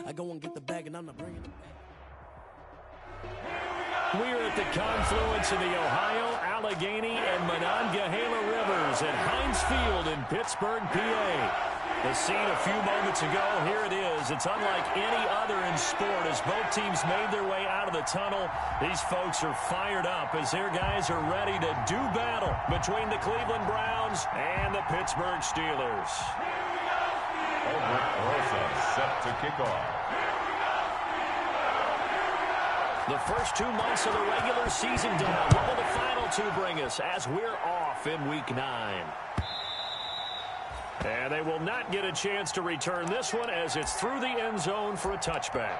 I go and get the bag and I'm not bringing it back. We're at the confluence of the Ohio, Allegheny, and Monongahela Rivers at Heinz Field in Pittsburgh, PA. The scene a few moments ago, here it is. It's unlike any other in sport as both teams made their way out of the tunnel. These folks are fired up as their guys are ready to do battle between the Cleveland Browns and the Pittsburgh Steelers. Set to kick off. The first 2 months of the regular season done. What will the final two bring us as we're off in Week 9? And they will not get a chance to return this one as it's through the end zone for a touchback.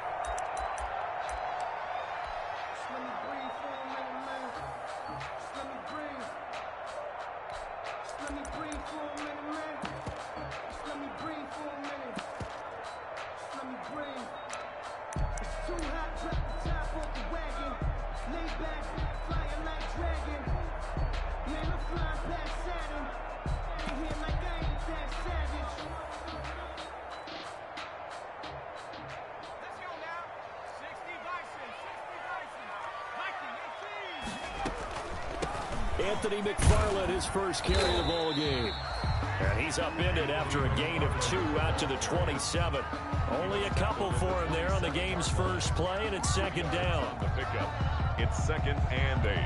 Anthony McFarland, his first carry of the ball game. And he's upended after a gain of 2 out to the 27. Only a couple for him there on the game's first play, and it's second down. The pickup. It's 2nd and 8.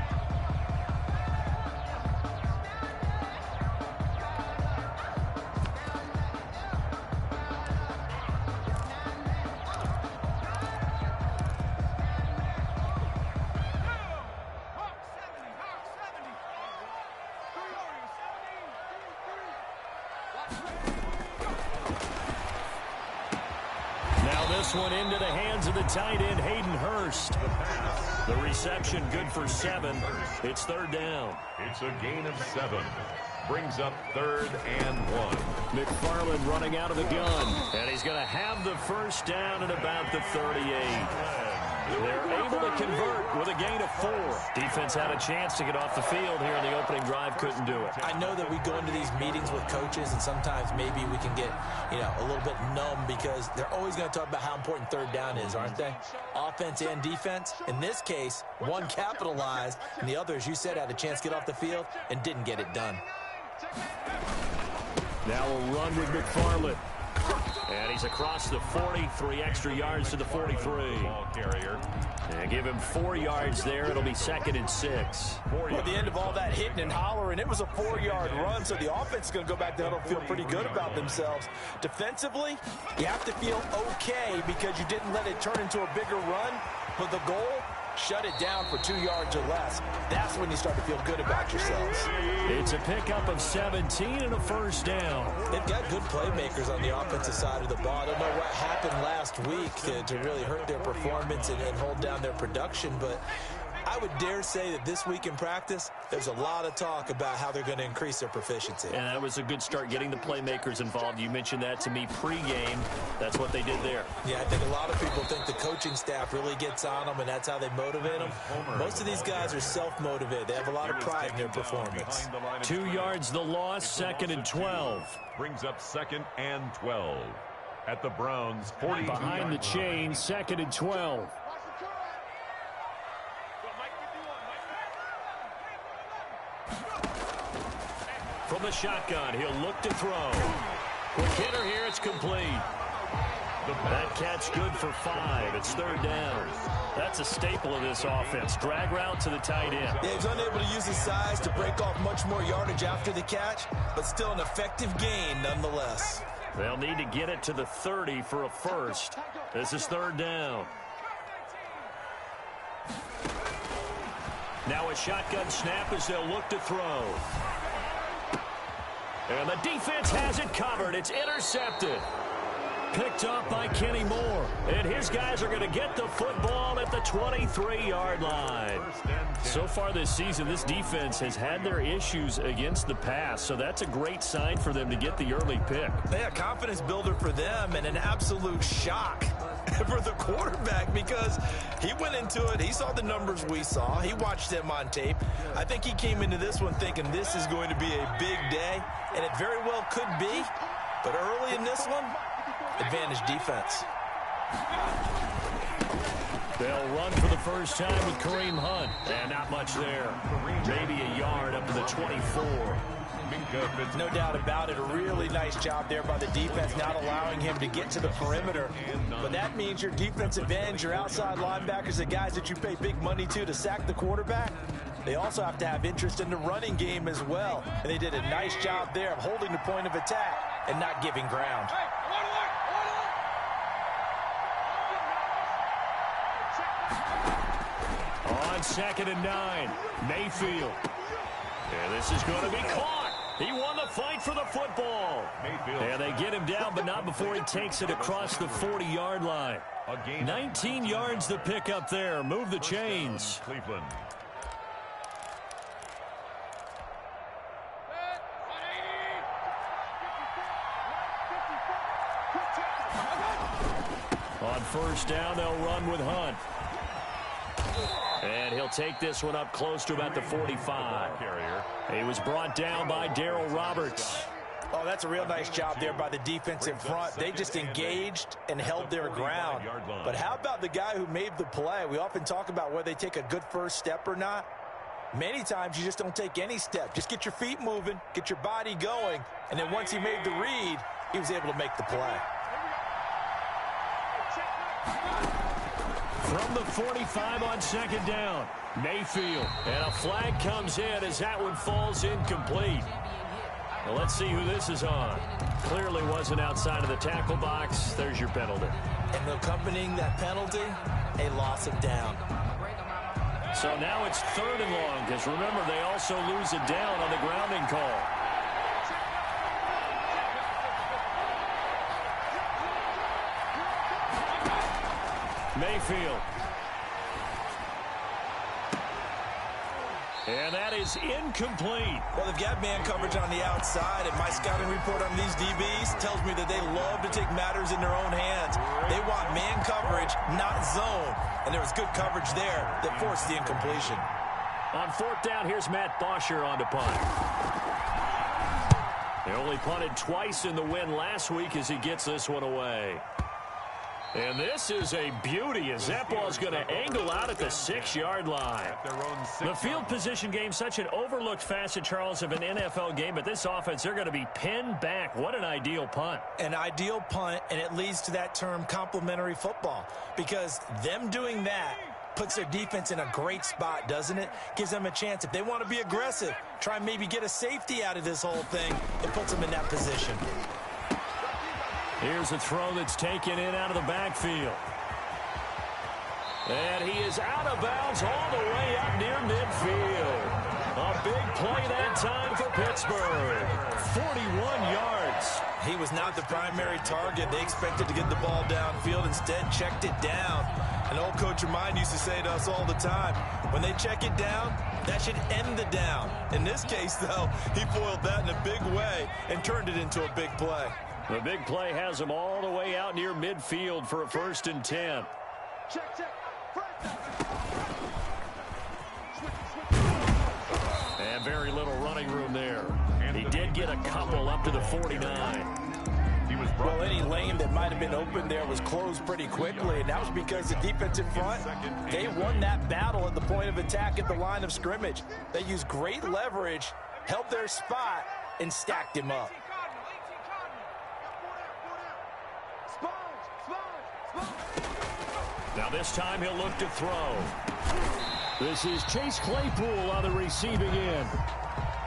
One into the hands of the tight end, Hayden Hurst. The reception good for 7. It's 3rd down. It's a gain of 7. Brings up 3rd and 1. McFarland running out of the gun. And he's going to have the first down at about the 38. They're able to convert with a gain of 4. Defense had a chance to get off the field here in the opening drive, couldn't do it. I know that we go into these meetings with coaches, and sometimes maybe we can get, a little bit numb because they're always going to talk about how important 3rd down is, aren't they? Offense and defense. In this case, one capitalized, and the other, as you said, had a chance to get off the field and didn't get it done. Now a run with McFarland. And he's across the 40, 3 extra yards to the 43. Ball carrier. And give him 4 yards there. It'll be 2nd and 6. Well, at the end of all that hitting and hollering, it was a 4-yard run, so the offense is going to go back there and feel pretty good about themselves. Defensively, you have to feel okay because you didn't let it turn into a bigger run, but the goal, shut it down for 2 yards or less. That's when you start to feel good about yourselves. It's a pickup of 17 and a first down. They've got good playmakers on the offensive side of the ball. I don't know what happened last week to really hurt their performance and hold down their production, but I would dare say that this week in practice, there's a lot of talk about how they're going to increase their proficiency. And that was a good start getting the playmakers involved. You mentioned that to me pregame. That's what they did there. Yeah, I think a lot of people think the coaching staff really gets on them, and that's how they motivate them. Most of these guys are self-motivated. They have a lot of pride in their performance. 2 yards the loss, 2nd and 12. Brings up 2nd and 12. At the Browns, 40. Behind the chain, 2nd and 12. From the shotgun, he'll look to throw. Quick hitter here, it's complete. That catch good for 5. It's 3rd down. That's a staple of this offense. Drag route to the tight end. Yeah, he's unable to use his size to break off much more yardage after the catch, but still an effective gain nonetheless. They'll need to get it to the 30 for a first. This is 3rd down. Now a shotgun snap as they'll look to throw. And the defense has it covered. It's intercepted. Picked up by Kenny Moore. And his guys are going to get the football at the 23-yard line. So far this season, this defense has had their issues against the pass. So that's a great sign for them to get the early pick. Yeah, confidence builder for them and an absolute shock for the quarterback because he went into it. He saw the numbers we saw. He watched them on tape. I think he came into this one thinking this is going to be a big day, and it very well could be. But early in this one, advantage defense. They'll run for the first time with Kareem Hunt. And not much there. Maybe a yard up to the 24. No doubt about it. A really nice job there by the defense, not allowing him to get to the perimeter. But that means your defensive ends, your outside linebackers, the guys that you pay big money to sack the quarterback, they also have to have interest in the running game as well. And they did a nice job there of holding the point of attack and not giving ground. On 2nd and 9, Mayfield. And this is going to be caught. He won the fight for the football. And they get him down, but not before he takes it across the 40-yard line. 19 yards to pick up there. Move the chains. Cleveland. On 1st down, they'll run with Hunt. And he'll take this one up close to about the 45. He was brought down by Darryl Roberts. Oh, that's a real nice job there by the defensive front. They just engaged and held their ground. But how about the guy who made the play? We often talk about whether they take a good first step or not. Many times you just don't take any step. Just get your feet moving, get your body going, and then once he made the read, he was able to make the play. From the 45 on 2nd down, Mayfield. And a flag comes in as that one falls incomplete. Well, let's see who this is on. Clearly wasn't outside of the tackle box. There's your penalty. And accompanying that penalty, a loss of down. So now it's 3rd and long, because remember, they also lose it down on the grounding call. Mayfield. And that is incomplete. Well, they've got man coverage on the outside, and my scouting report on these DBs tells me that they love to take matters in their own hands. They want man coverage, not zone. And there was good coverage there that forced the incompletion. On 4th down, here's Matt Bosher on to punt. They only punted twice in the win last week as he gets this one away. And this is a beauty as that ball is going to angle out at the 6-yard line. The field position game, such an overlooked facet, Charles, of an NFL game, but this offense, they're going to be pinned back. What an ideal punt. An ideal punt, and it leads to that term complementary football, because them doing that puts their defense in a great spot, doesn't it? Gives them a chance. If they want to be aggressive, try and maybe get a safety out of this whole thing, it puts them in that position. Here's a throw that's taken in out of the backfield. And he is out of bounds all the way up near midfield. A big play that time for Pittsburgh. 41 yards. He was not the primary target. They expected to get the ball downfield. Instead, checked it down. And old Coach of mine used to say to us all the time, when they check it down, that should end the down. In this case, though, he foiled that in a big way and turned it into a big play. The big play has him all the way out near midfield for a 1st and 10. And very little running room there. He did get a couple up to the 49. Well, any lane that might have been open there was closed pretty quickly, and that was because the defensive front, they won that battle at the point of attack at the line of scrimmage. They used great leverage, held their spot, and stacked him up. Now this time he'll look to throw. This is Chase Claypool on the receiving end.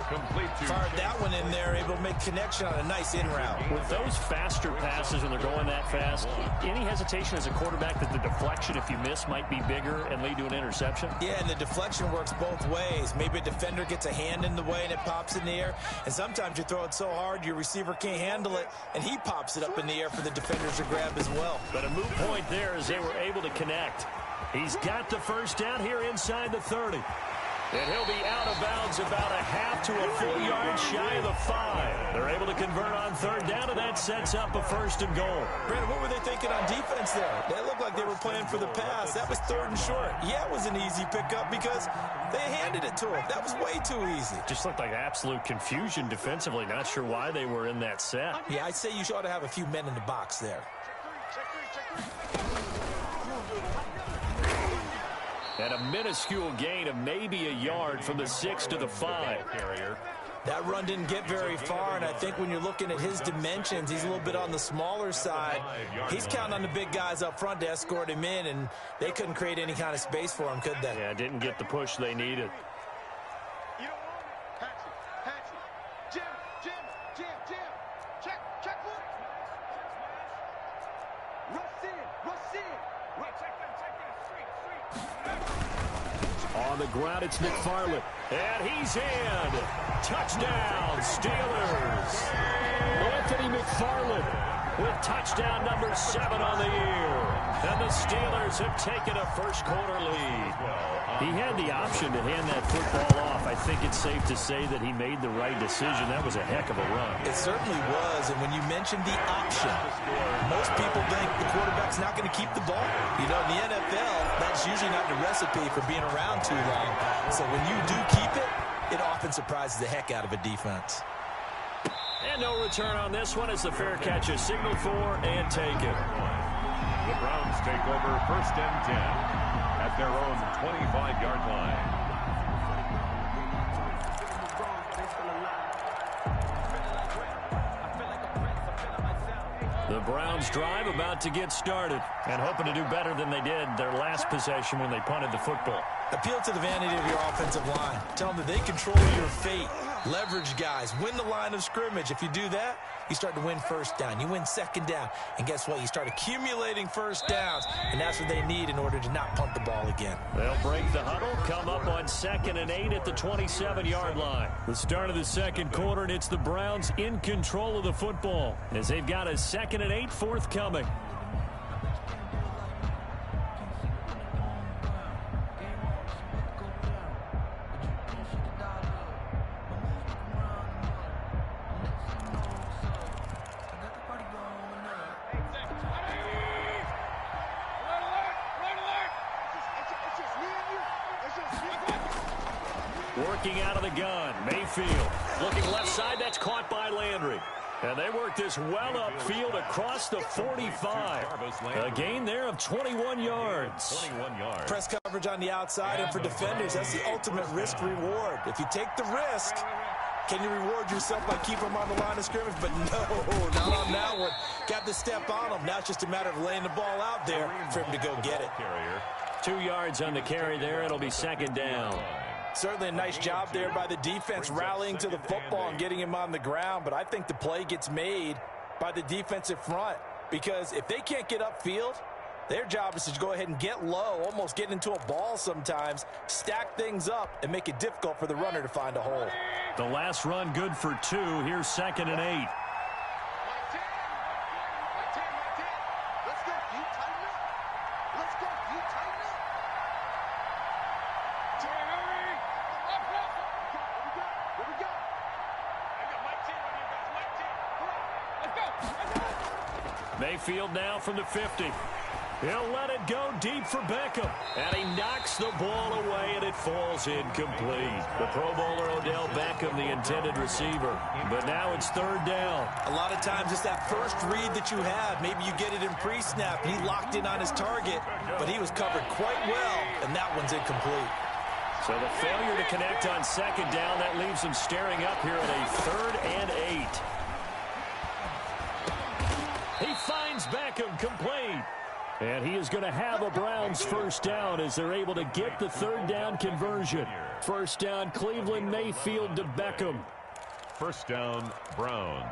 Complete to Fired that one in there, able to make connection on a nice in route. With those faster passes when they're going that fast, any hesitation as a quarterback that the deflection, if you miss, might be bigger and lead to an interception? Yeah, and the deflection works both ways. Maybe a defender gets a hand in the way and it pops in the air. And sometimes you throw it so hard your receiver can't handle it, and he pops it up in the air for the defenders to grab as well. But a moot point there as they were able to connect. He's got the 1st down here inside the 30. And he'll be out of bounds about a half to a full yard shy of the 5. They're able to convert on 3rd down, and that sets up a 1st and goal. Brandon, what were they thinking on defense there? They looked like they were playing for the pass. That was 3rd and short. Yeah, it was an easy pickup because they handed it to him. That was way too easy. Just looked like absolute confusion defensively. Not sure why they were in that set. Yeah, I'd say you ought to have a few men in the box there. And a minuscule gain of maybe a yard from the 6 to the 5. That run didn't get very far, and I think when you're looking at his dimensions, he's a little bit on the smaller side. He's counting on the big guys up front to escort him in, and they couldn't create any kind of space for him, could they? Yeah, didn't get the push they needed. On the ground, it's McFarland. And he's in. Touchdown, Steelers. Anthony McFarland with touchdown number 7 on the year. And the Steelers have taken a first-quarter lead. He had the option to hand that football off. I think it's safe to say that he made the right decision. That was a heck of a run. It certainly was, and when you mentioned the option, most people think the quarterback's not going to keep the ball. You know, in the NFL, that's usually not the recipe for being around too long. So when you do keep it, it often surprises the heck out of a defense. And no return on this one as the fair catch is signaled for and taken. The Browns take over 1st and 10 at their own 25-yard line. The Browns drive about to get started and hoping to do better than they did their last possession when they punted the football. Appeal to the vanity of your offensive line. Tell them that they control your fate. Leverage guys. Win the line of scrimmage. If you do that, you start to win first down. You win second down. And guess what? You start accumulating first downs. And that's what they need in order to not punt the ball again. They'll break the huddle, come up on 2nd and 8 at the 27-yard line. The start of the second quarter, and it's the Browns in control of the football as they've got a 2nd and 8 forthcoming. Working out of the gun, Mayfield. Looking left side, that's caught by Landry. And they work this well upfield across the 45. A gain there of 21 yards. Press coverage on the outside, and for defenders, that's the ultimate risk-reward. If you take the risk, can you reward yourself by keeping them on the line of scrimmage? But no, not on that one. Got to step on them. Now it's just a matter of laying the ball out there for him to go get it. 2 yards on the carry there. It'll be 2nd down. Certainly a nice job there by the defense rallying to the football and getting him on the ground, but I think the play gets made by the defensive front because if they can't get upfield, their job is to go ahead and get low, almost get into a ball sometimes, stack things up, and make it difficult for the runner to find a hole. The last run good for 2. Here's 2nd and 8. Mayfield now from the 50. He'll let it go deep for Beckham. And he knocks the ball away, and it falls incomplete. The Pro Bowler Odell Beckham, the intended receiver. But now it's 3rd down. A lot of times it's that first read that you have. Maybe you get it in pre-snap, and he locked in on his target, but he was covered quite well, and that one's incomplete. So the failure to connect on 2nd down, that leaves him staring up here at a 3rd and 8. He finds Beckham complete. And he is going to have a Browns first down as they're able to get the 3rd down conversion. First down, Cleveland, Mayfield to Beckham. First down, Browns.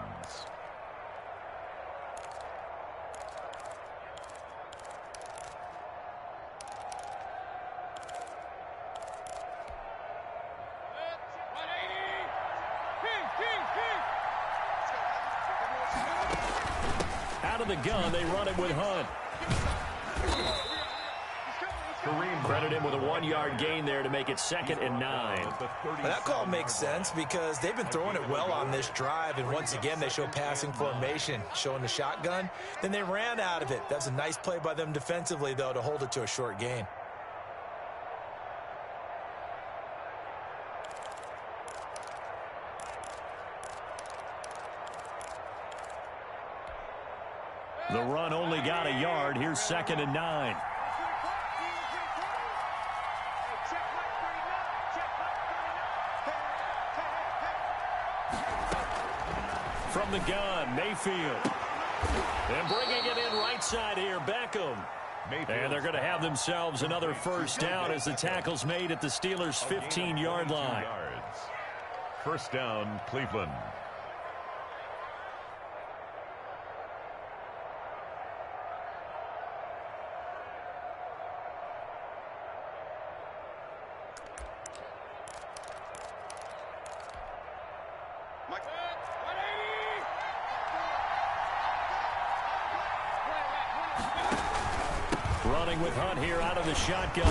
Out of the gun, they run it with Hunt. Credit him with a 1-yard gain there to make it 2nd and 9. Well, that call makes sense because they've been throwing it well on this drive, and once again they show passing formation, showing the shotgun. Then they ran out of it. That's a nice play by them defensively, though, to hold it to a short gain. The run only got a yard. Here's 2nd and 9. the gun, Mayfield. And bringing it in right side here, Beckham. And they're going to have themselves another first down as the tackle's made at the Steelers' 15-yard line. First down, Cleveland. Running with Hunt here out of the shotgun.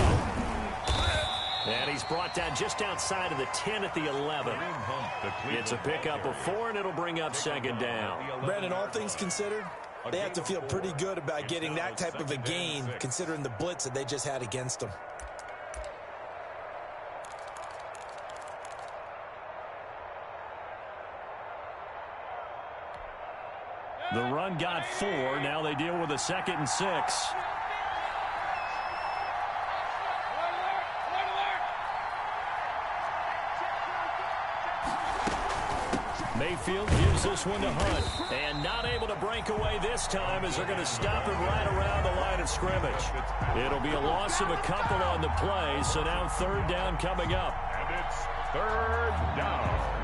And he's brought down just outside of the 10 at the 11. It's a pickup of 4, and it'll bring up second down. Brandon, all things considered, they have to feel pretty good about getting that type of a gain, considering the blitz that they just had against them. The run got 4. Now they deal with a 2nd and 6. Mayfield gives this one to Hunt. And not able to break away this time as they're going to stop him right around the line of scrimmage. It'll be a loss of a couple on the play, so now third down coming up. And it's third down.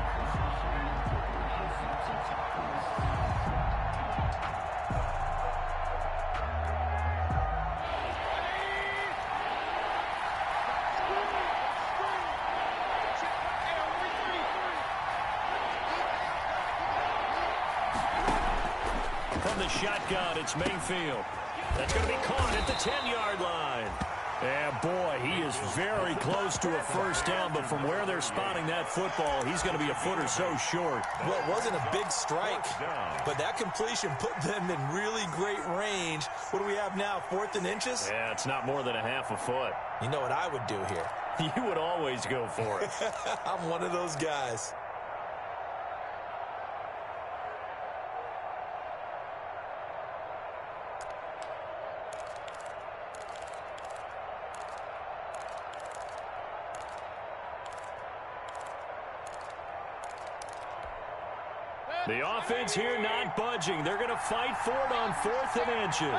From the shotgun, it's Mayfield. That's going to be caught at the 10-yard line. And boy, he is very close to a first down, but from where they're spotting that football, he's going to be a foot or so short. Well, it wasn't a big strike, but that completion put them in really great range. What do we have now, 4th and inches? Yeah, it's not more than a half a foot. You know what I would do here? You would always go for it. I'm one of those guys. The offense here not budging. They're going to fight for it on 4th and inches.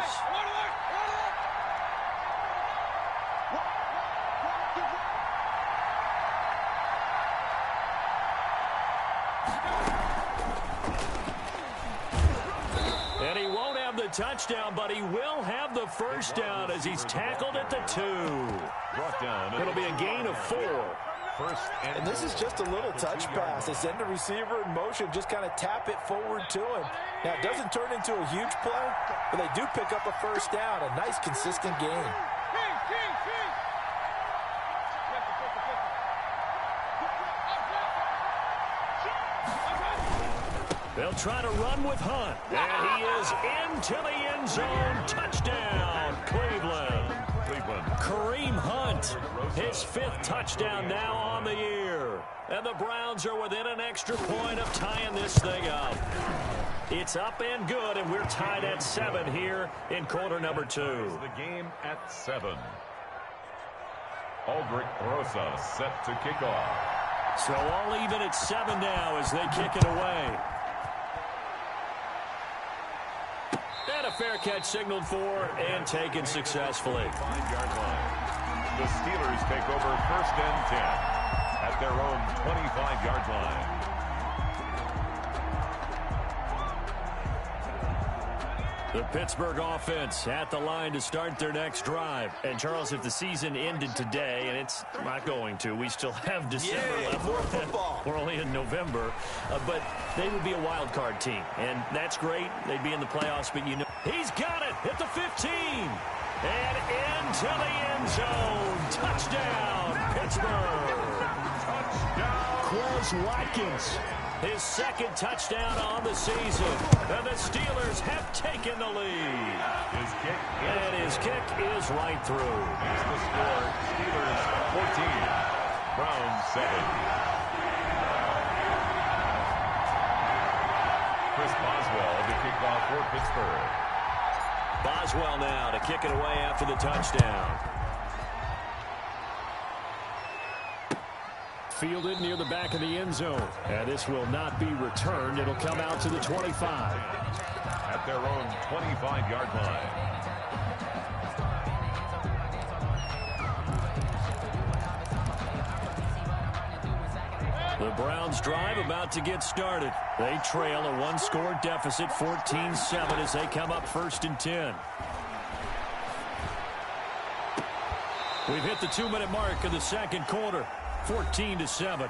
And he won't have the touchdown, but he will have the first down as he's tackled at the 2. Brought down. It'll be a gain of 4. And this is just a little touch pass. They send the receiver in motion, just kind of tap it forward to him. Now, it doesn't turn into a huge play, but they do pick up a first down. A nice, consistent gain. They'll try to run with Hunt. And he is into the end zone. Touchdown, Cleveland. Kareem Hunt, his 5th touchdown now on the year. And the Browns are within an extra point of tying this thing up. It's up and good, and we're tied at 7 here in quarter number 2. The game at 7. Aldrich Rosa set to kick off. So all even at 7 now as they kick it away. And a fair catch signaled for and taken successfully. 5-yard line. The Steelers take over 1st and 10 at their own 25-yard line. The Pittsburgh offense at the line to start their next drive. And, Charles, if the season ended today, and it's not going to, we still have December left. More football. We're only in November. But they would be a wild card team. And that's great. They'd be in the playoffs, but you know. He's got it at the 15. And into the end zone. Touchdown, Pittsburgh. Touchdown. Quez Watkins. His 2nd touchdown on the season. And the Steelers have taken the lead. His kick is right through. Here's the score. Steelers 14. Browns 7. Chris Boswell to kick off for Pittsburgh. Boswell now to kick it away after the touchdown. fielded near the back of the end zone. And this will not be returned. It'll come out to the 25. At their own 25-yard line. The Browns drive about to get started. They trail a one-score deficit, 14-7, as they come up 1st and 10. We've hit the 2-minute mark of the second quarter, 14-7.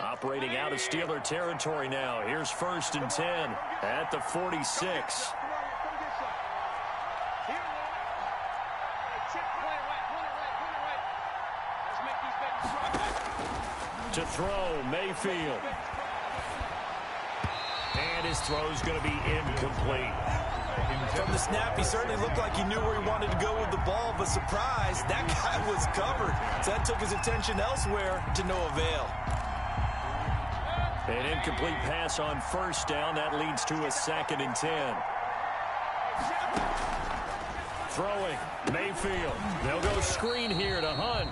Operating out of Steeler territory now. Here's 1st and 10 at the 46. To throw, Mayfield. And his throw's going to be incomplete. From the snap, he certainly looked like he knew where he wanted to go with the ball, but surprise, that guy was covered. So that took his attention elsewhere to no avail. An incomplete pass on 1st down. That leads to a 2nd and 10. Throwing, Mayfield. They'll go screen here to Hunt.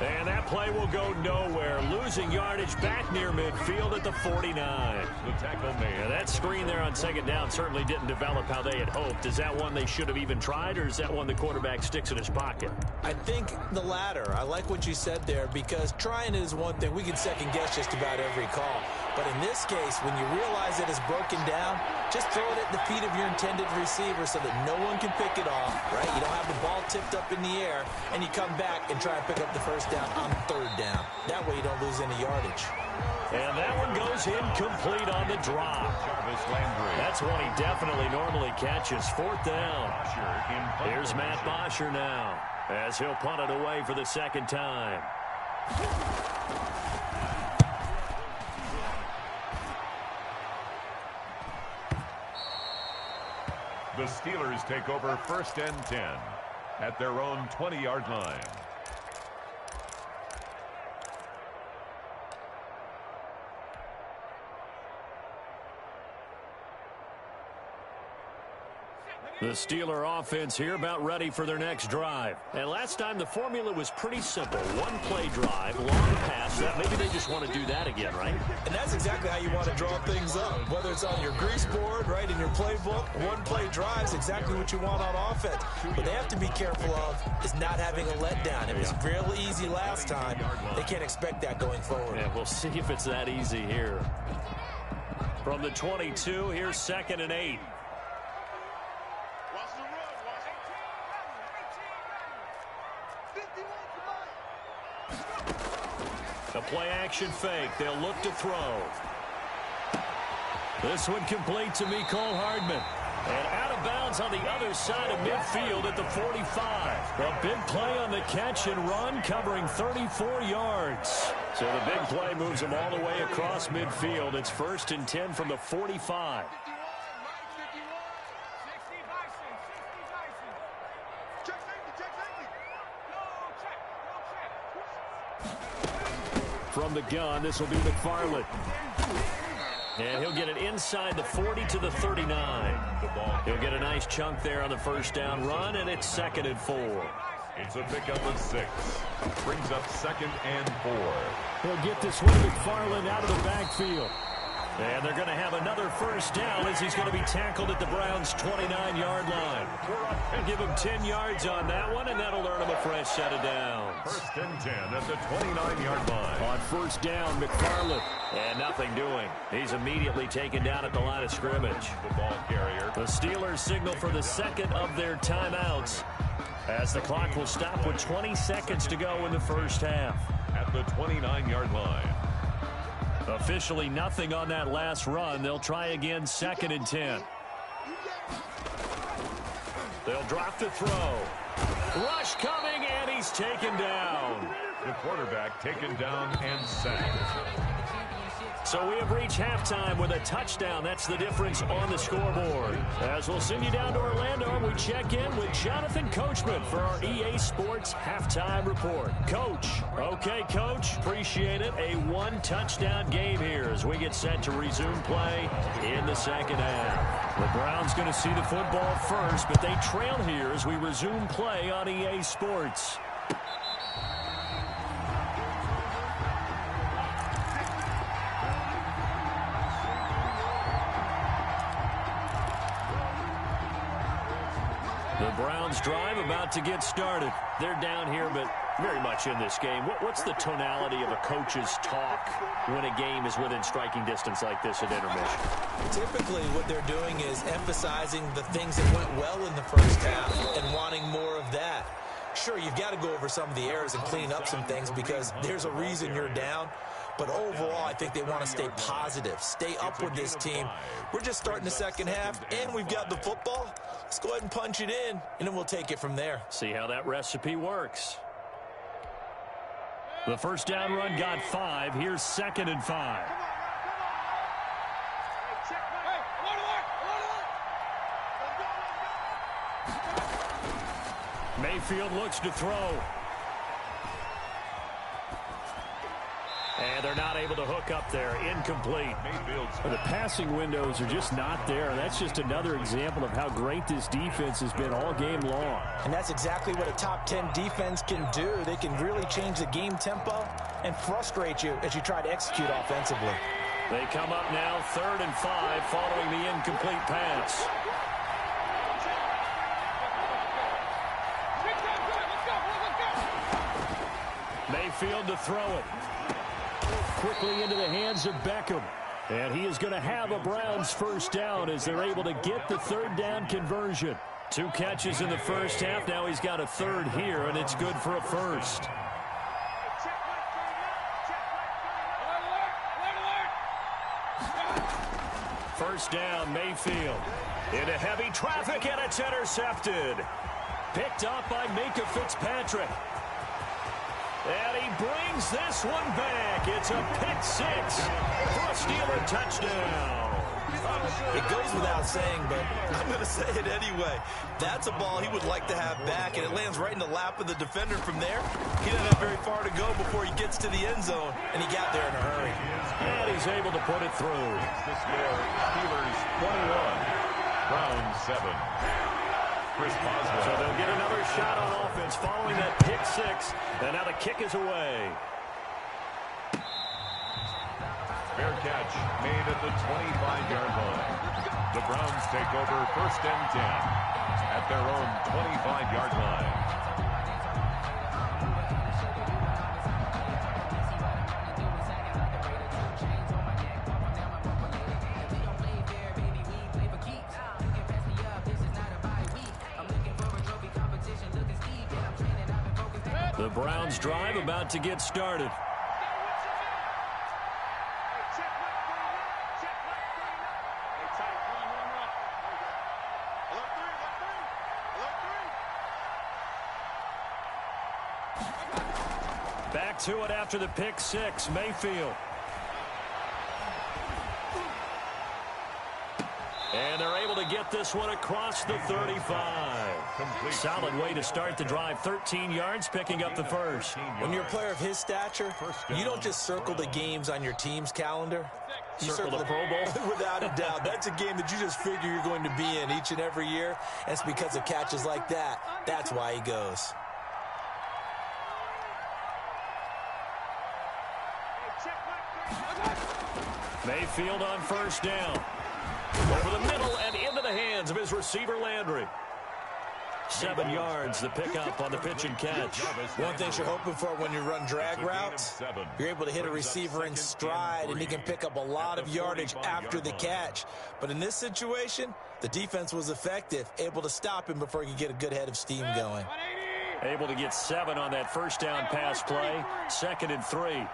And that play will go nowhere. Losing yardage back near midfield at the 49. The tackle made. Now that screen there on 2nd down certainly didn't develop how they had hoped. Is that one they should have even tried, or is that one the quarterback sticks in his pocket? I think the latter. I like what you said there, because trying it is one thing. We can second guess just about every call. But in this case, when you realize it is broken down, just throw it at the feet of your intended receiver so that no one can pick it off, right? You don't have the ball tipped up in the air, and you come back and try and pick up the 1st down on 3rd down. That way you don't lose any yardage. And that one goes incomplete on the drop. That's one he definitely normally catches. 4th down. Here's Matt Bosher now, as he'll punt it away for the 2nd time. The Steelers take over 1st and 10 at their own 20-yard line. The Steeler offense here about ready for their next drive. And last time the formula was pretty simple. One play drive, long pass. Maybe they just want to do that again, right? And that's exactly how you want to draw things up. Whether it's on your grease board, right, in your playbook, one play drive is exactly what you want on offense. What they have to be careful of is not having a letdown. It was real easy last time. They can't expect that going forward. Yeah, we'll see if it's that easy here. From the 22, here's 2nd and 8. A play-action fake. They'll look to throw. This one complete to Mecole Hardman. And out of bounds on the other side of midfield at the 45. A big play on the catch and run, covering 34 yards. So the big play moves them all the way across midfield. It's 1st and 10 from the 45. From the gun, this will be McFarland. And he'll get it inside the 40 to the 39. He'll get a nice chunk there on the 1st down run, and it's 2nd and 4. It's a pickup of 6. Brings up 2nd and 4. He'll get this one McFarland out of the backfield. And they're going to have another 1st down as he's going to be tackled at the Browns' 29-yard line. They'll give him 10 yards on that one, and that'll earn him a fresh set of downs. 1st and 10 at the 29-yard line. On 1st down, McFarland. And nothing doing. He's immediately taken down at the line of scrimmage. The ball carrier. The Steelers signal for the 2nd of their timeouts, as the clock will stop with 20 seconds to go in the 1st half. At the 29-yard line. Officially nothing on that last run. They'll try again, 2nd and 10. They'll drop to throw. Rush coming, and he's taken down. The quarterback taken down and sacked. So we have reached halftime with a touchdown. That's the difference on the scoreboard. As we'll send you down to Orlando, and we check in with Jonathan Coachman for our EA Sports Halftime Report. Coach. Okay, Coach. Appreciate it. A one-touchdown game here as we get set to resume play in the second half. The Browns going to see the football first, but they trail here as we resume play on EA Sports. The Browns drive about to get started. They're down here, but very much in this game. What's the tonality of a coach's talk when a game is within striking distance like this at intermission? Typically, what they're doing is emphasizing the things that went well in the first half and wanting more of that. Sure, you've got to go over some of the errors and clean up some things because there's a reason you're down. But overall, I think they want to stay positive, stay up with this team. We're just starting the second half, and we've got the football. Let's go ahead and punch it in, and then we'll take it from there. See how that recipe works. The first down run got 5. Here's 2nd and 5. Mayfield looks to throw. And they're not able to hook up there. Incomplete. The passing windows are just not there. That's just another example of how great this defense has been all game long. And that's exactly what a top 10 defense can do. They can really change the game tempo and frustrate you as you try to execute offensively. They come up now 3rd and 5 following the incomplete pass. Mayfield to throw it. Quickly into the hands of Beckham. And he is going to have a Browns first down as they're able to get the 3rd down conversion. 2 catches in the first half. Now he's got a 3rd here, and it's good for a first. First down, Mayfield. Into heavy traffic, and it's intercepted. Picked up by Minkah Fitzpatrick. And he brings this one back. It's a pick 6 for a Steeler touchdown. It goes without saying, but I'm going to say it anyway. That's a ball he would like to have back, and it lands right in the lap of the defender from there. He doesn't have very far to go before he gets to the end zone, and he got there in a hurry. And he's able to put it through. The score, Steelers 21, Browns 7. Chris Boswell. So they'll get another shot on offense following that pick 6. And now the kick is away. Fair catch made at the 25-yard line. The Browns take over 1st and 10 at their own 25-yard line. The Browns drive about to get started. Back to it after the pick 6, Mayfield. And they're able to get this one across the 35. Solid way to start the drive. 13 yards, picking up the first. When you're a player of his stature, you don't just circle the games on your team's calendar. You Circle the Pro Bowl? Without a doubt. That's a game that you just figure you're going to be in each and every year. And it's because of catches like that. That's why he goes. Mayfield on first down. Over the middle and into the hands of his receiver, Landry. 7 yards, the pickup on the pitch and catch. One thing you're hoping for when you run drag routes, you're able to hit a receiver in stride, and he can pick up a lot of yardage after the catch. But in this situation, the defense was effective, able to stop him before he could get a good head of steam going. Able to get 7 on that first down pass play. 2nd and 3.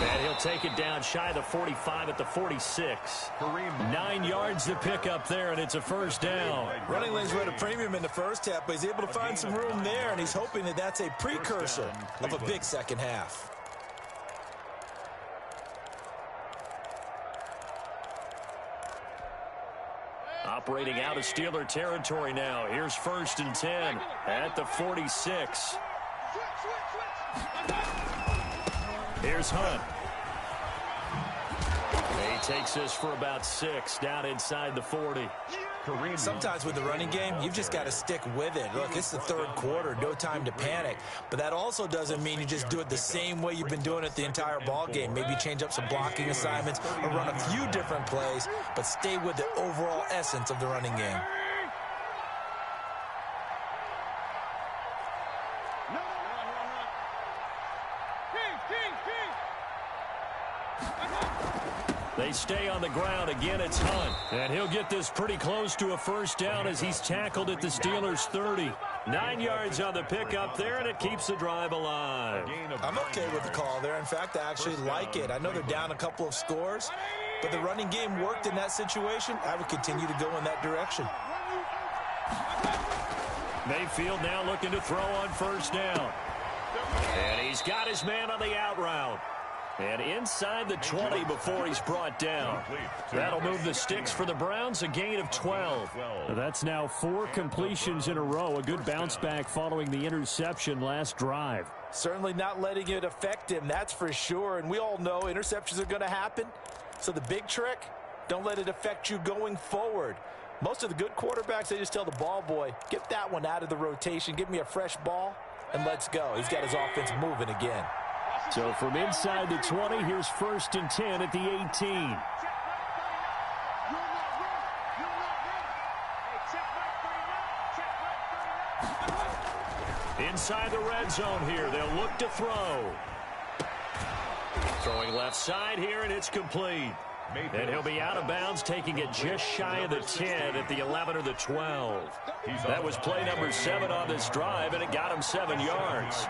And he'll take it down shy of the 45 at the 46. 9 yards to pick up there, and it's a first down. Running lanes were at a premium in the first half, but he's able to find some room there, and he's hoping that that's a precursor of a big second half. Operating out of Steeler territory now. Here's 1st and 10 at the 46. Here's Hunt. He takes this for about 6 down inside the 40. Sometimes with the running game, you've just got to stick with it. Look, it's the third quarter, no time to panic. But that also doesn't mean you just do it the same way you've been doing it the entire ball game. Maybe change up some blocking assignments or run a few different plays, but stay with the overall essence of the running game. They stay on the ground. Again, it's Hunt. And he'll get this pretty close to a first down as he's tackled at the Steelers' 30. 9 yards on the pickup there, and it keeps the drive alive. I'm okay with the call there. In fact, I actually like it. I know they're down a couple of scores, but the running game worked in that situation. I would continue to go in that direction. Mayfield now looking to throw on first down. And he's got his man on the out route. And inside the 20 before he's brought down. That'll move the sticks for the Browns, a gain of 12. That's now 4 completions in a row. A good bounce back following the interception last drive. Certainly not letting it affect him, that's for sure. And we all know interceptions are going to happen. So the big trick, don't let it affect you going forward. Most of the good quarterbacks, they just tell the ball boy, get that one out of the rotation, give me a fresh ball, and let's go. He's got his offense moving again. So from inside the 20, here's 1st and 10 at the 18. Inside the red zone here, they'll look to throw. Throwing left side here, and it's complete. And he'll be out of bounds, taking it just shy of the 10 at the 11 or the 12. That was play number 7 on this drive, and it got him 7 yards.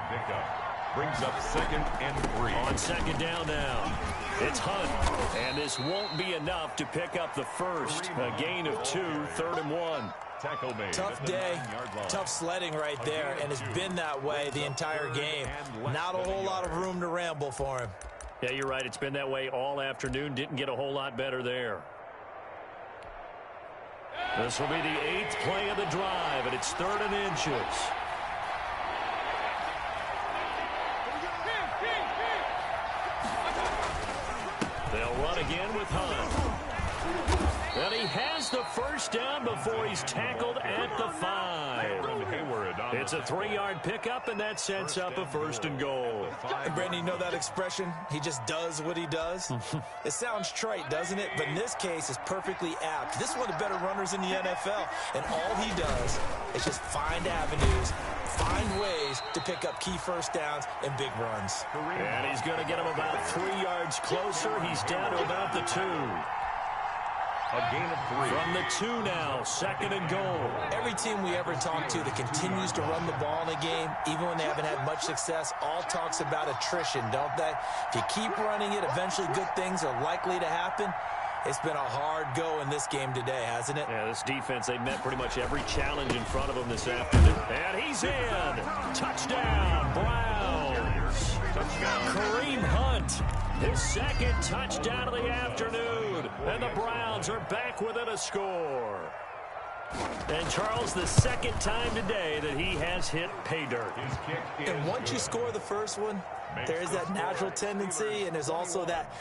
Brings up 2nd and 3. On 2nd down now, it's Hunt. And this won't be enough to pick up the first. A gain of 2, 3rd and 1. Tackle made. Tough day, tough sledding right there, and it's been that way the entire game. Not a whole lot of room to ramble for him. Yeah, you're right. It's been that way all afternoon. Didn't get a whole lot better there. This will be the 8th play of the drive, and it's 3rd and inches. They'll run again with Hunt. And he has the first down before he's tackled at the 5. It's a 3-yard pickup, and that sets up a 1st and goal. And Brandon, you know that expression? He just does what he does? It sounds trite, doesn't it? But in this case, it's perfectly apt. This is one of the better runners in the NFL, and all he does is just find avenues, find ways to pick up key first downs and big runs. And he's going to get him about 3 yards closer. He's down to about the 2. A gain of 3. From the 2 now, 2nd and goal. Every team we ever talk to that continues to run the ball in a game, even when they haven't had much success, all talks about attrition, don't they? If you keep running it, eventually good things are likely to happen. It's been a hard go in this game today, hasn't it? Yeah, this defense, they met pretty much every challenge in front of them this afternoon. And he's in. Touchdown, Browns. Kareem Hunt, his 2nd touchdown of the afternoon. And the Browns are back within a score. And Charles, the 2nd time today that he has hit pay dirt. And once you score the first one, there is that natural tendency, and there's also that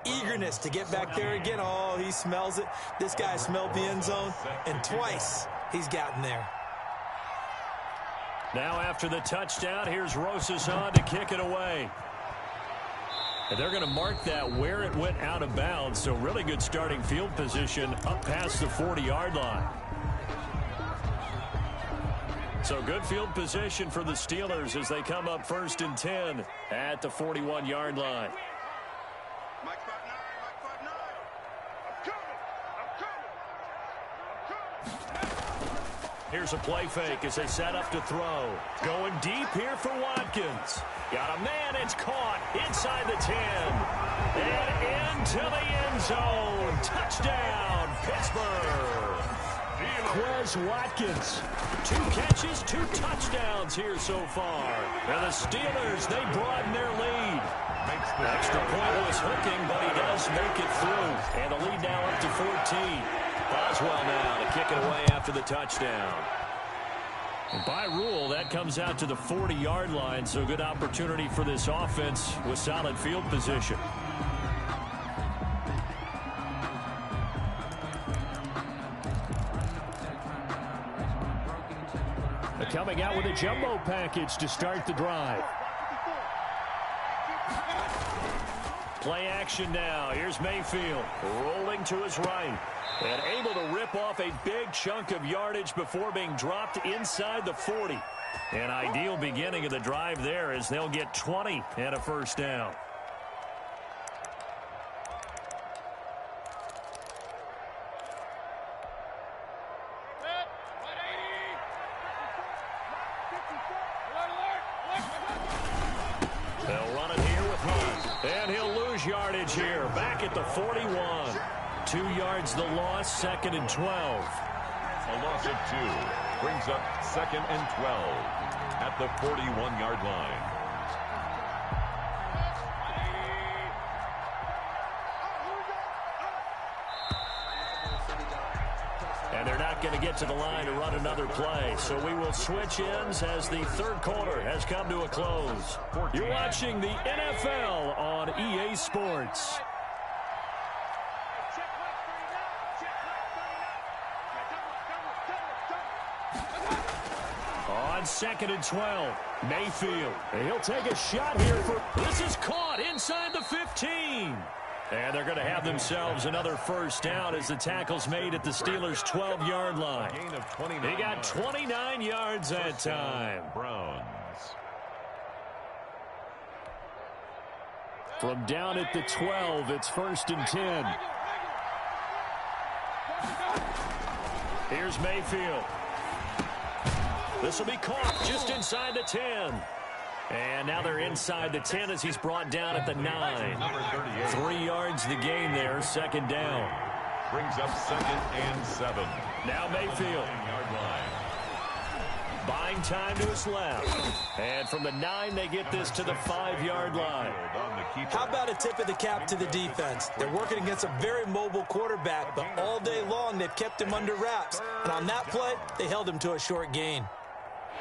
eagerness to get back there again. Oh, he smells it. This guy smelled the end zone, and twice he's gotten there. Now after the touchdown, here's Rosas on to kick it away. And they're going to mark that where it went out of bounds, so really good starting field position up past the 40-yard line. So good field position for the Steelers as they come up 1st and 10 at the 41-yard line. Here's a play fake as they set up to throw. Going deep here for Watkins. Got a man, it's caught inside the 10. And into the end zone. Touchdown, Pittsburgh. Quez Watkins. 2 catches, 2 touchdowns here so far. And the Steelers, they broaden their lead. Extra point was hooking, but he does make it through. And the lead now up to 14. Boswell now to kick it away after the touchdown. And by rule, that comes out to the 40-yard line, so good opportunity for this offense with solid field position. They're coming out with a jumbo package to start the drive. Play action now. Here's Mayfield rolling to his right and able to rip off a big chunk of yardage before being dropped inside the 40. An ideal beginning of the drive there as they'll get 20 and a first down. They'll run it here with Hunt. And he'll lose yardage here. Back at the 41. 2 yards the loss, 2nd and 12. A loss of 2 brings up 2nd and 12 at the 41-yard line. And they're not going to get to the line to run another play. So we will switch ends as the third quarter has come to a close. You're watching the NFL on EA Sports. On 2nd and 12, Mayfield. He'll take a shot here for... This is caught inside the 15. And they're going to have themselves another first down as the tackle's made at the Steelers' 12-yard line. They got 29 yards that time. Browns. From down at the 12, it's 1st and 10. Here's Mayfield. This will be caught just inside the 10. And now they're inside the 10 as he's brought down at the 9. 3 yards the gain there, 2nd down. Brings up 2nd and 7. Now Mayfield. Buying time to his left. And from the 9, they get this to the 5-yard line. How about a tip of the cap to the defense? They're working against a very mobile quarterback, but all day long they've kept him under wraps. And on that play, they held him to a short gain.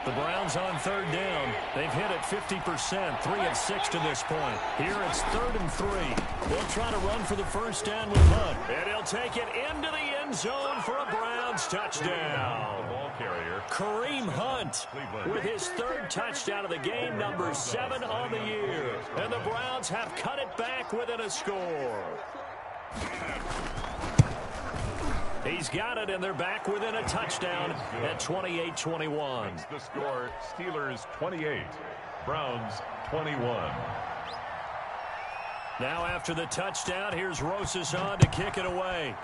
The Browns on 3rd down. They've hit it 50%, 3 of 6 to this point. Here it's 3rd and 3. They'll try to run for the first down with Hunt. And he'll take it into the end zone for a Browns touchdown. The ball carrier, Kareem Hunt with his 3rd touchdown of the game, number 7 on the year. And the Browns have cut it back within a score. He's got it, and they're back within a touchdown at 28-21. The score, Steelers 28, Browns 21. Now after the touchdown, here's Rosas on to kick it away.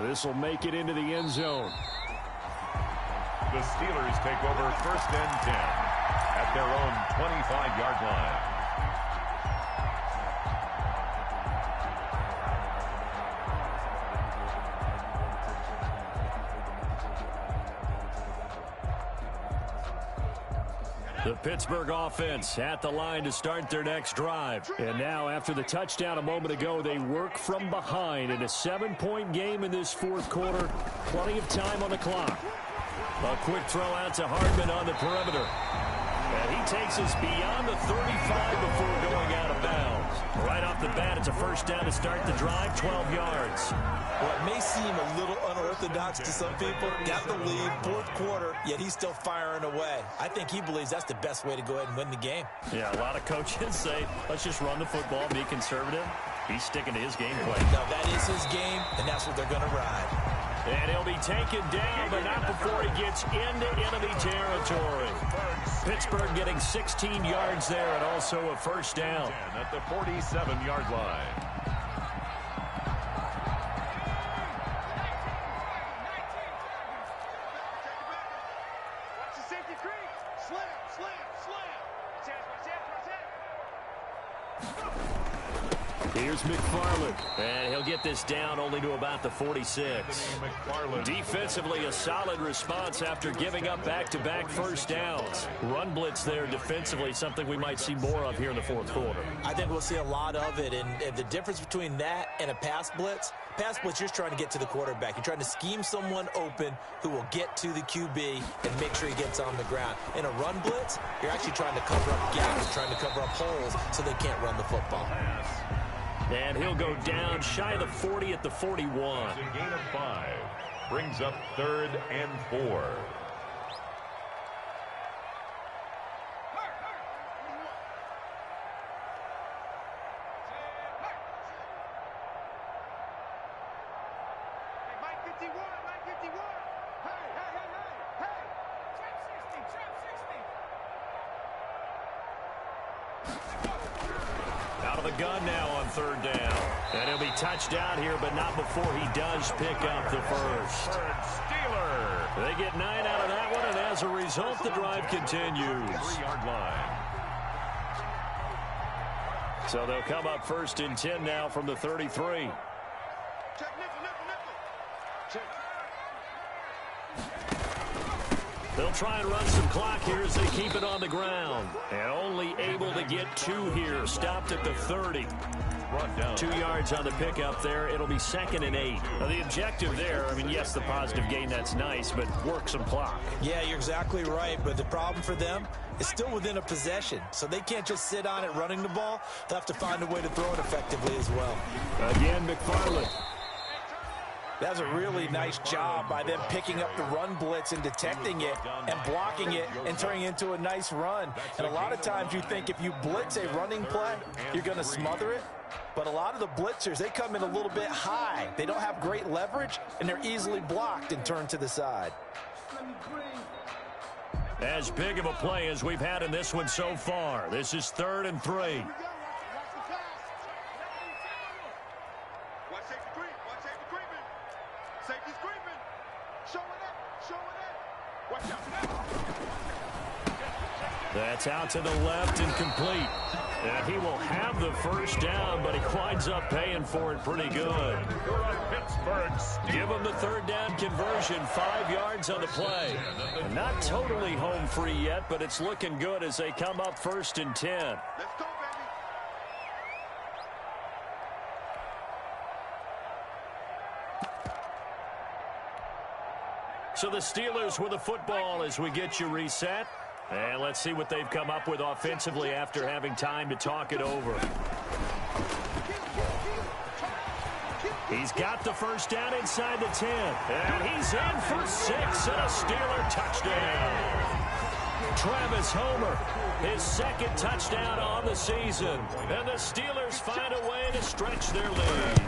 This will make it into the end zone. The Steelers take over 1st and 10 at their own 25-yard line. The Pittsburgh offense at the line to start their next drive. And now, after the touchdown a moment ago, they work from behind in a 7-point game in this 4th quarter. Plenty of time on the clock. A quick throw out to Hardman on the perimeter. And he takes us beyond the 35 before going out of bounds. Right off the bat, it's a first down to start the drive, 12 yards. Well, it may seem a little unorthodox to some people. Got the lead, 4th quarter, yet he's still firing away. I think he believes that's the best way to go ahead and win the game. Yeah, a lot of coaches say, let's just run the football, be conservative. He's sticking to his game plan. No, that is his game, and that's what they're going to ride. And he'll be taken down, but not before he gets into enemy territory. Pittsburgh getting 16 yards there and also a first down. At the 47-yard line. Here's McFarland, and he'll get this down only to about the 46. Defensively, a solid response after giving up back-to-back first downs. Run blitz there defensively, something we might see more of here in the fourth quarter. I think we'll see a lot of it, and the difference between that and a pass blitz, you're just trying to get to the quarterback. You're trying to scheme someone open who will get to the QB and make sure he gets on the ground. In a run blitz, you're actually trying to cover up gaps, trying to cover up holes so they can't run the football. And he'll go down shy of the 40 at the 41. It's a gain of 5. Brings up 3rd and 4. Out of the gun now on 3rd down. And he'll be touched down here, but not before he does pick up the first. Steeler. They get 9 out of that one, and as a result, the drive continues. 3-yard line. So they'll come up 1st and 10 now from the 33. They'll try and run some clock here as they keep it on the ground. And only able to get 2 here. Stopped at the 30. 2 yards on the pickup there. It'll be 2nd and 8. Now the objective there, I mean, yes, the positive gain, that's nice, but work some clock. Yeah, you're exactly right, but the problem for them is still within a possession. So they can't just sit on it running the ball. They'll have to find a way to throw it effectively as well. Again, McFarland. That was a really nice job by them picking up the run blitz and detecting it and blocking it and turning it into a nice run. And a lot of times you think if you blitz a running play, you're going to smother it. But a lot of the blitzers, they come in a little bit high. They don't have great leverage, and they're easily blocked and turned to the side. As big of a play as we've had in this one so far. This is 3rd and 3. That's out to the left and complete. And he will have the first down, but he winds up paying for it pretty good. Give him the 3rd down conversion, 5 yards on the play. Not totally home free yet, but it's looking good as they come up 1st and 10. Let's go, baby. So the Steelers with the football as we get you reset. And let's see what they've come up with offensively after having time to talk it over. He's got the first down inside the 10. And he's in for 6 and a Steeler touchdown. Travis Homer, his 2nd touchdown on the season. And the Steelers find a way to stretch their lead.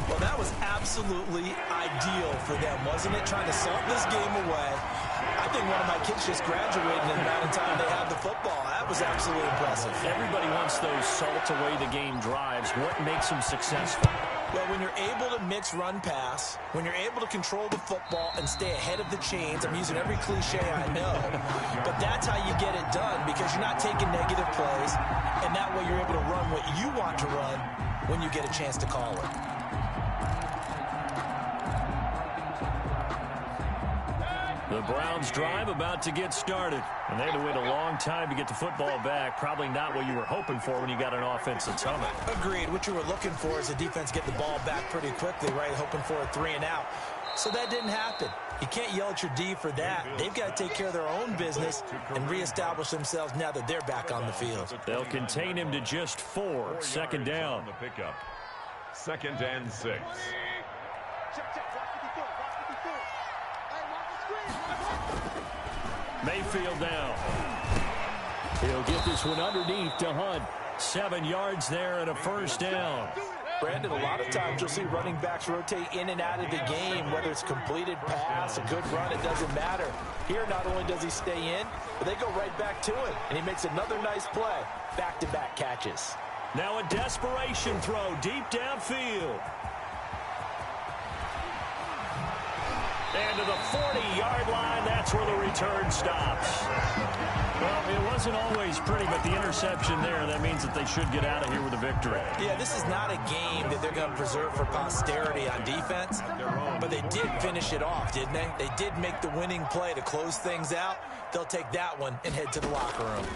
Well, that was absolutely ideal for them, wasn't it? Trying to salt this game away. I think one of my kids just graduated in the amount of time they had the football. That was absolutely impressive. Everybody wants those salt away the game drives. What makes them successful? Well, when you're able to mix run-pass, when you're able to control the football and stay ahead of the chains, I'm using every cliche I know, but that's how you get it done because you're not taking negative plays, and that way you're able to run what you want to run when you get a chance to call it. The Browns drive about to get started. And they had to wait a long time to get the football back. Probably not what you were hoping for when you got an offense that's humming. Agreed. What you were looking for is the defense get the ball back pretty quickly, right? Hoping for a 3 and out. So that didn't happen. You can't yell at your D for that. They've got to take care of their own business and reestablish themselves now that they're back on the field. They'll contain him to just 4. 2nd down. The pickup. 2nd and 6. Mayfield down. He'll get this one underneath to Hunt. 7 yards there and a first down. Brandon, a lot of times you'll see running backs rotate in and out of the game, whether it's completed pass, a good run, it doesn't matter. Here, not only does he stay in, but they go right back to it, and he makes another nice play. Back-to-back catches. Now a desperation throw deep downfield. And to the 40-yard line, that's that's where the return stops. Well, it wasn't always pretty, but the interception there, that means that they should get out of here with a victory. Yeah, this is not a game that they're going to preserve for posterity on defense, but they did finish it off, didn't they? They did make the winning play to close things out. They'll take that one and head to the locker room.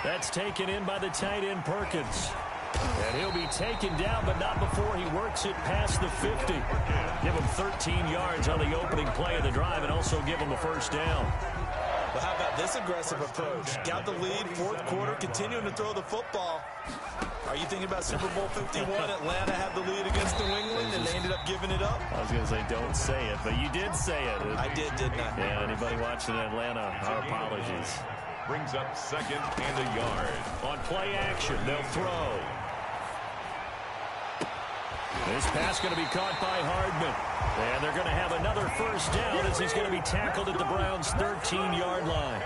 That's taken in by the tight end, Perkins. And he'll be taken down, but not before he works it past the 50. Give him 13 yards on the opening play of the drive and also give him a first down. Well, how about this aggressive approach? Got the lead, fourth quarter, continuing to throw the football. Are you thinking about Super Bowl 51? Atlanta had the lead against New England, and they ended up giving it up? I was going to say, don't say it, but you did say it. I did, didn't I? Yeah, anybody watching Atlanta, our apologies. Brings up second and a yard. On play action, they'll throw. This pass going to be caught by Hardman. And they're going to have another first down as he's going to be tackled at the Browns' 13-yard line.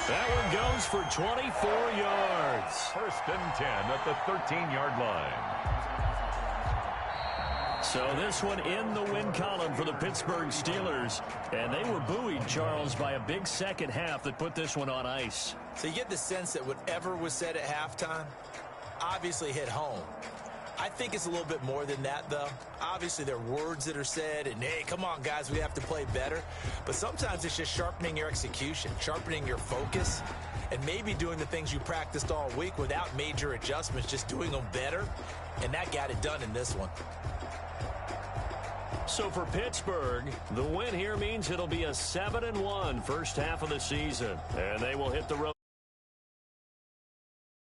That one goes for 24 yards. First and 10 at the 13-yard line. So this one in the win column for the Pittsburgh Steelers. And they were buoyed, Charles, by a big second half that put this one on ice. So you get the sense that whatever was said at halftime obviously hit home. I think it's a little bit more than that, though. Obviously, there are words that are said, and, hey, come on, guys, we have to play better. But sometimes it's just sharpening your execution, sharpening your focus, and maybe doing the things you practiced all week without major adjustments, just doing them better, and that got it done in this one. So for Pittsburgh, the win here means it'll be a 7-1 first half of the season, and they will hit the road.